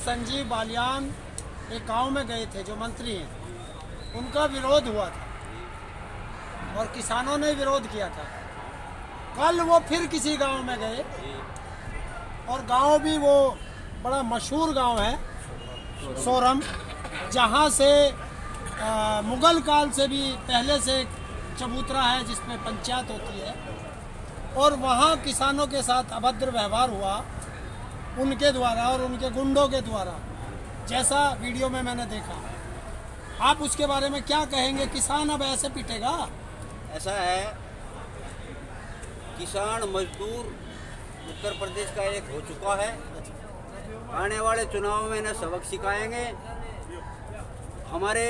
संजीव बालियान एक गांव में गए थे, जो मंत्री हैं, उनका विरोध हुआ था और किसानों ने विरोध किया था। कल वो फिर किसी गांव में गए और गांव भी वो बड़ा मशहूर गांव है सोरम, जहां से मुगल काल से भी पहले से चबूतरा है जिसमें पंचायत होती है, और वहाँ किसानों के साथ अभद्र व्यवहार हुआ उनके द्वारा और उनके गुंडों के द्वारा, जैसा वीडियो में मैंने देखा। आप उसके बारे में क्या कहेंगे? किसान अब ऐसे पिटेगा? ऐसा है, किसान मजदूर उत्तर प्रदेश का एक हो चुका है। आने वाले चुनाव में इन्हें सबक सिखाएंगे। हमारे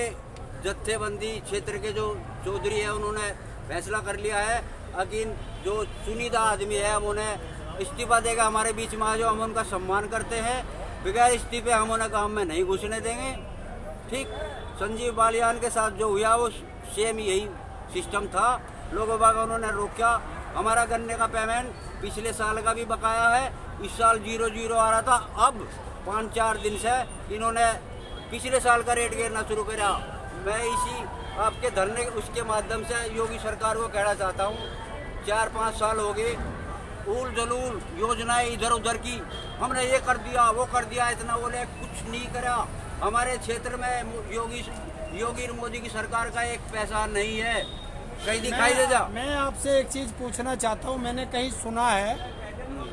जत्थेबंदी क्षेत्र के जो चौधरी है उन्होंने फैसला कर लिया है, लेकिन जो चुनिंदा आदमी है हम उन्हें इस्तीफा देगा। हमारे बीच में आ जाओ, हम उनका सम्मान करते हैं। बगैर इस्तीफे हम उन्हें काम में नहीं घुसने देंगे। ठीक संजीव बालियान के साथ जो हुआ वो सेम यही सिस्टम था। लोगों बाग उन्होंने रोका। हमारा गन्ने का पेमेंट पिछले साल का भी बकाया है, इस साल 0-0 आ रहा था। अब 5-4 दिन से इन्होंने पिछले साल का रेट गिरना शुरू किया। मैं इसी आपके धरने उसके माध्यम से योगी सरकार को कहना चाहता हूँ, 4-5 साल हो गए ऊल जलूल योजनाएं इधर उधर की, हमने ये कर दिया वो कर दिया, इतना बोले, कुछ नहीं करा। हमारे क्षेत्र में योगी मोदी की सरकार का एक पैसा नहीं है, कहीं दिखाई दे जा। मैं आपसे एक चीज़ पूछना चाहता हूँ, मैंने कहीं सुना है,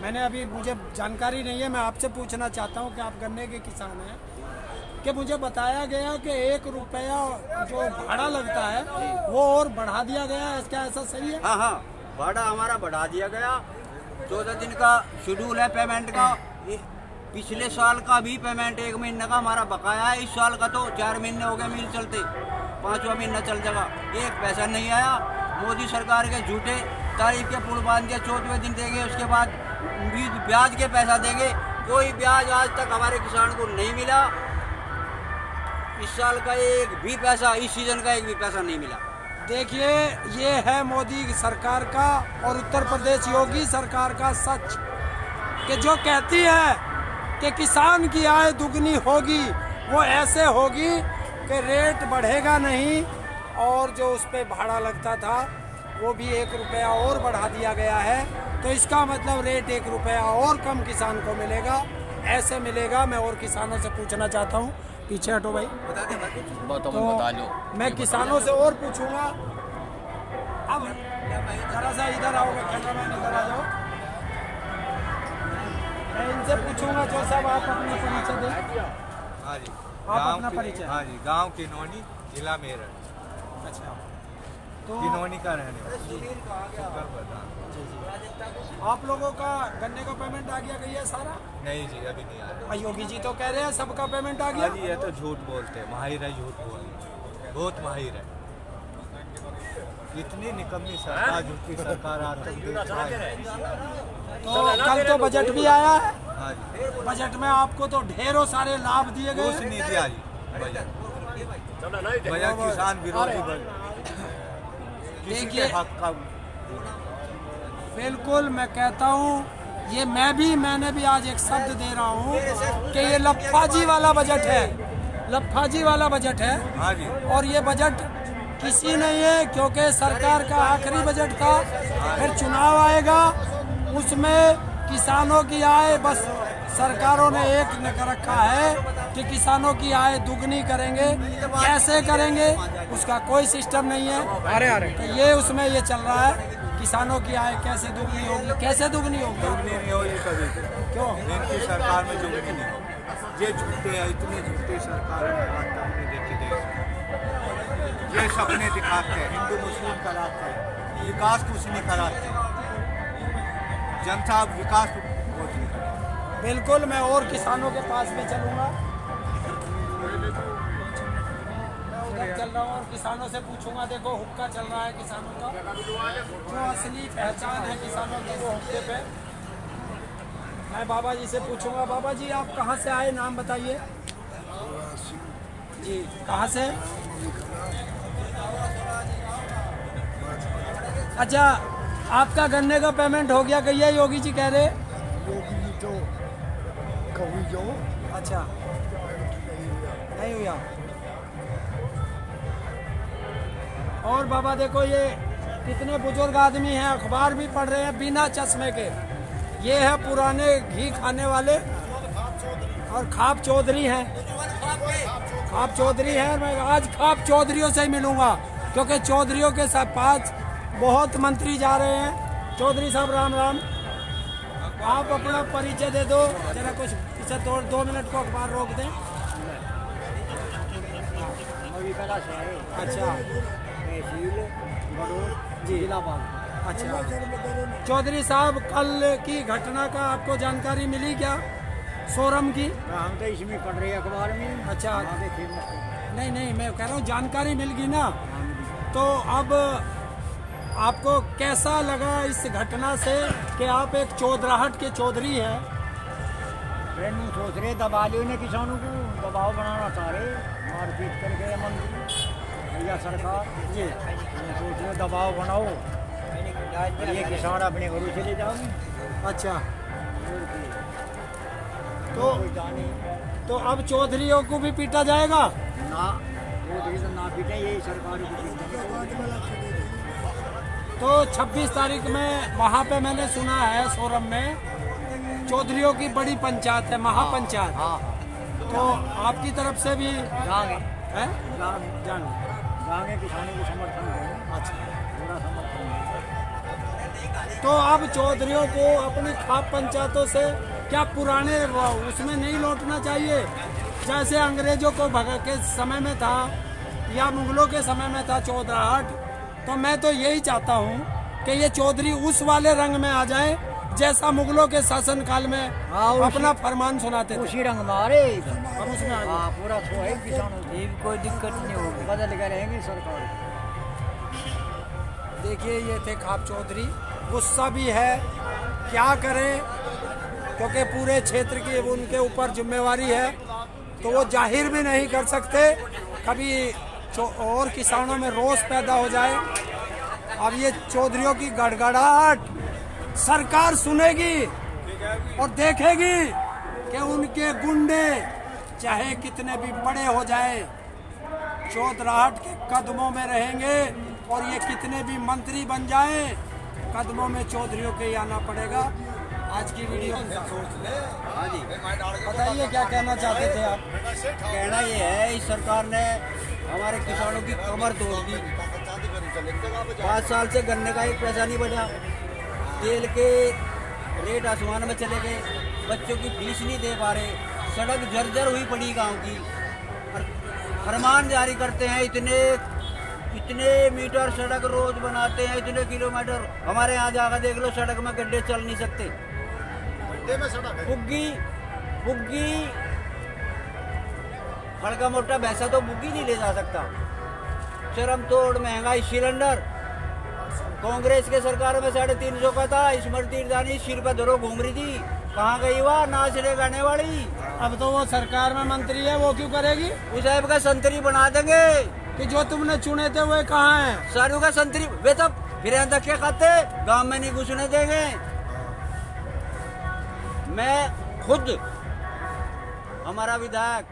मैंने अभी मुझे जानकारी नहीं है, मैं आपसे पूछना चाहता हूँ कि आप गन्ने के किसान हैं, कि मुझे बताया गया कि 1 रुपया जो भाड़ा लगता है वो और बढ़ा दिया गया है, क्या ऐसा सही है? हाँ, भाड़ा हमारा बढ़ा दिया गया। 14 दिन का शेड्यूल है पेमेंट का। पिछले साल का भी पेमेंट 1 महीने का हमारा बकाया है। इस साल का तो 4 महीने हो गए मिल चलते, 5वां महीना चल जाएगा, 1 पैसा नहीं आया। मोदी सरकार के झूठे तारीफ के पुल बांध दिया, 14वें दिन देंगे, उसके बाद ब्याज के पैसा देंगे। कोई ब्याज आज तक हमारे किसान को नहीं मिला। इस साल का एक भी पैसा, इस सीजन का एक भी पैसा नहीं मिला। देखिए, ये है मोदी सरकार का और उत्तर प्रदेश योगी सरकार का सच, कि जो कहती है कि किसान की आय दुगनी होगी, वो ऐसे होगी कि रेट बढ़ेगा नहीं, और जो उस पर भाड़ा लगता था वो भी 1 रुपया और बढ़ा दिया गया है। तो इसका मतलब रेट 1 रुपया और कम किसान को मिलेगा, ऐसे मिलेगा। मैं और किसानों से पूछना चाहता हूँ, पीछे हटो भाई, बता लो। मैं किसानों से और पूछूंगा। अब जरा सा इधर आओगे, कैमरामैन इधर आ जाओ, मैं इनसे पूछूंगा। जो सब आप अपना परिचय दें। हाँ जी, आप अपना परिचय। हाँ जी, गांव किनौनी, जिला मेरठ। अच्छा, तो किनौनी का रहने वाला। आप लोगों का गन्ने का पेमेंट आ गया सारा? नहीं जी, अभी नहीं आया। योगी जी तो कह रहे हैं सबका पेमेंट आ गया। जी, ये तो झूठ बोलते हैं, माहिर है झूठ बोलने, बहुत माहिर है। इतनी निकम्मी सरकार, झूठी सरकार तो कल तो बजट भी आया है। हाँ जी, बजट में आपको तो ढेरों सारे लाभ दिए गए। कुछ नहीं दिया जी बजट किसान विरोधी बजट, किसी के हक का। बिल्कुल, मैं कहता हूँ, ये मैंने भी आज एक शब्द दे रहा हूँ कि ये लफाजी वाला बजट है, लफाजी वाला बजट है। हाँ जी, और ये बजट किसी नहीं है, क्योंकि सरकार का आखिरी बजट था, फिर चुनाव आएगा, उसमें किसानों की आय बस सरकारों ने एक कर रखा है कि किसानों की आय दुगनी करेंगे। कैसे करेंगे उसका कोई सिस्टम नहीं है। तो ये उसमें ये चल रहा है, किसानों की आय कैसे दुगनी होगी, कैसे दुगनी होगी? दुगनी नहीं होगी कभी। क्यों? इनकी सरकार में दुगनी नहीं होगी। ये झूठे हैं, इतनी झूठी सरकार हमने देखी देश में। ये सपने दिखाते हैं, हिंदू मुस्लिम कराते हैं, विकास कुछ नहीं कराते। जनता विकास कुछ नहीं कराती। बिल्कुल, मैं और किसानों के पास भी चलूँगा, चल रहा हूँ और किसानों से पूछूंगा। देखो, हुक्का चल रहा है किसानों का, जो असली पहचान है किसानों की, वो हुक्के पे। मैं बाबा जी से पूछूंगा। बाबा जी, आप कहाँ से आए, नाम बताइए जी। कहाँ से? अच्छा, आपका गन्ने का पेमेंट हो गया, कहिए योगी जी कह रहे? योगी जी तो कभी जो। अच्छा, आई हूँ यहाँ। और बाबा देखो ये कितने बुजुर्ग आदमी हैं, अखबार भी पढ़ रहे हैं बिना चश्मे के। ये है पुराने घी खाने वाले और खाप चौधरी हैं। खाप चौधरी है। मैं आज खाप चौधरियों से ही मिलूंगा क्योंकि चौधरियों के साथ पास बहुत मंत्री जा रहे हैं। चौधरी साहब राम राम, आप अपना परिचय दे दो जरा, कुछ इसे 2 मिनट को अखबार रोक दें। अच्छा जी, अच्छा चौधरी साहब, कल की घटना का आपको जानकारी मिली क्या, सोरम की? हम तो इसमें पढ़ रहे अखबार में। अच्छा नहीं नहीं, मैं कह रहा हूँ जानकारी मिल गई ना, तो अब आपको कैसा लगा इस घटना से कि आप एक चौधराहट के चौधरी हैं? ट्रेन सोच रहे दबा लियो ने किसानों को, दबाव बनाना चाह रहे, मारपीट करके मंत्री भैया सरकार जी सोच रहे दबाव बनाओ, ये किसान अपने घरों चले जाओगे। अच्छा, तो अब चौधरियों को भी पीटा जाएगा? ना चौधरी तो ना पीटे, यही सरकार को पीटे। तो 26 तारीख में वहाँ पे मैंने सुना है सोरम में चौधरियों की बड़ी पंचायत है, महापंचायत। हाँ तो आपकी तरफ से भी जाएंगे, है? जाएंगे किसानों को समर्थन देंगे। अच्छा, पूरा समर्थन देंगे। तो अब चौधरियों को अपनी खाप पंचायतों से क्या पुराने उसमें नहीं लौटना चाहिए, जैसे अंग्रेजों को भगत के समय में था या मुगलों के समय में था चौधराहट? तो मैं तो यही चाहता हूँ कि ये चौधरी उस वाले रंग में आ जाए जैसा मुगलों के शासन काल में अपना फरमान सुनाते थे। उसी रंग मारे अब उसमें आ जाए। पूरा तो है किसानों को, कोई दिक्कत नहीं होगी, बदल कर रहेंगे सरकार। देखिए ये थे खाप चौधरी, गुस्सा भी है, क्या करें क्योंकि पूरे क्षेत्र की उनके ऊपर जिम्मेवारी है, तो वो जाहिर भी नहीं कर सकते, कभी और किसानों में रोष पैदा हो जाए। अब ये चौधरियों की गड़गड़ाहट सरकार सुनेगी और देखेगी कि उनके गुंडे चाहे कितने भी बड़े हो जाए चौधराहट के कदमों में रहेंगे, और ये कितने भी मंत्री बन जाए कदमों में चौधरियों के ही आना पड़ेगा। आज की वीडियो बताइए क्या कहना चाहते थे आप? कहना ये है, इस सरकार ने हमारे किसानों की कमर तोड़ दी। 5 साल से गन्ने का 1 पैसा नहीं बचा, तेल के रेट आसमान में चले गए, बच्चों की फीस नहीं दे पा रहे, सड़क जर्जर हुई पड़ी गांव की। और फरमान जारी करते हैं, इतने मीटर सड़क रोज बनाते हैं, इतने किलोमीटर। हमारे यहाँ जाकर देख लो, सड़क में गड्ढे चल नहीं सकते। बुग्गी हल्का मोटा भैंसा तो बुग्गी नहीं ले जा सकता। चरम तोड़ महंगाई, सिलेंडर कांग्रेस के सरकार में 350 का था, स्मृति ईरानी सिर पर धरो घूम रही थी, कहाँ गई वह नाचने गाने वाली? अब तो वो सरकार में मंत्री है, वो क्यों करेगी? उस साहब का संतरी बना देंगे कि जो तुमने चुने थे वो कहाँ हैं? सारू का संतरी वे तो फिर धक्के खाते, गांव में नहीं घुसने देंगे। मैं खुद, हमारा विधायक